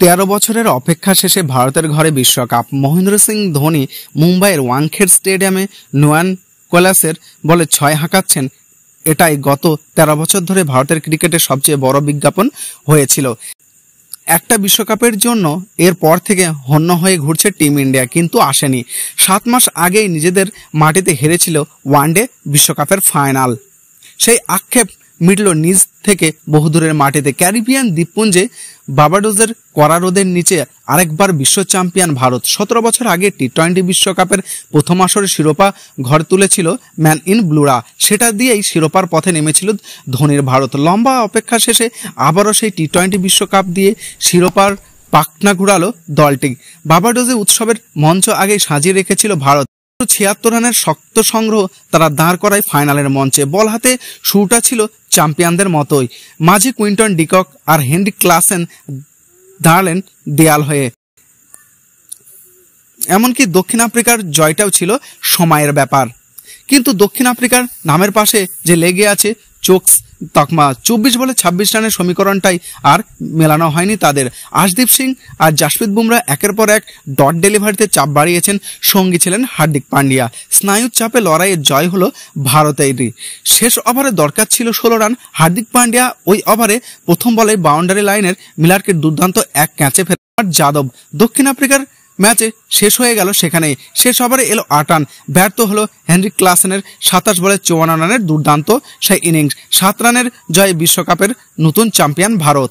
13 বছরের অপেক্ষা শেষে ভারতের ঘরে বিশ্বকাপ। মহেন্দ্র সিং ধোনি মুম্বাইয়ের ওয়াংখেড়ে স্টেডিয়ামে নোয়ান কৈলাসের বলে 6 হাঁকাচ্ছেন। এটাই গত 13 বছর ধরে ভারতের ক্রিকেটের সবচেয়ে বড় বিজ্ঞাপন হয়েছিল। একটা বিশ্বকাপের জন্য এরপর থেকে হন্য হয়ে ঘুরছে টিম ইন্ডিয়া, কিন্তু আসেনি। 7 মাস আগেই নিজেদের মাটিতে হেরেছিল ওয়ানডে বিশ্বকাপের ফাইনাল। সেই আক্ষেপ মিটল নিজ থেকে বহুদূরের মাটিতে। ক্যারিবিয়ান দ্বীপপুঞ্জে বার্বাডোসের কড়া রোদের নিচে আরেকবার বিশ্ব চ্যাম্পিয়ন ভারত। 17 বছর আগে টি-20 বিশ্বকাপের প্রথম আসরে শিরোপা ঘরে তুলেছিল ম্যান ইন ব্লুরা। সেটা দিয়েই শিরোপার পথে নেমেছিল ধোনির ভারত। লম্বা অপেক্ষা শেষে আবারও সেই টি-20 বিশ্বকাপ দিয়ে শিরোপার পাখনা ঘুরালো দলটি। বার্বাডোসে উৎসবের মঞ্চ আগেই সাজিয়ে রেখেছিল ভারত। 76 রানের শক্ত সংগ্রহ তারা দাঁড় করায় ফাইনালের মঞ্চে। বল হাতে শুরুটা ছিল চ্যাম্পিয়নদের মতোই। মাঝে কুইন্টন ডিকক আর হেনরিক ক্লাসেন দাঁড়ালেন দেয়াল হয়ে। এমনকি দক্ষিণ আফ্রিকার জয়টাও ছিল সময়ের ব্যাপার। কিন্তু দক্ষিণ আফ্রিকার নামের পাশে যে লেগে আছে চোকস তকমা, 24 বলে 26 রানের সমীকরণটাই আর মেলানো হয়নি তাদের। আশদীপ সিং আর জাসপ্রীত বুমরা একের পর এক ডট ডেলিভারিতে চাপ বাড়িয়েছেন। সঙ্গী ছিলেন হার্দিক পান্ডিয়া। স্নায়ুর চাপে লড়াইয়ের জয় হলো ভারতেরই। শেষ ওভারে দরকার ছিল 16 রান। হার্দিক পান্ডিয়া ওই ওভারে প্রথম বলে বাউন্ডারি লাইনের মিলারকে দুর্দান্ত এক ক্যাচে ফেরার যাদব। দক্ষিণ আফ্রিকার ম্যাচে শেষ হয়ে গেল সেখানেই। শেষ ওভারে এলো 8 রান। ব্যর্থ হলো হেনরিক ক্লাসেনের 27 বলে 54 রানের দুর্দান্ত সেই ইনিংস। 7 রানের জয়ে বিশ্বকাপের নতুন চ্যাম্পিয়ন ভারত।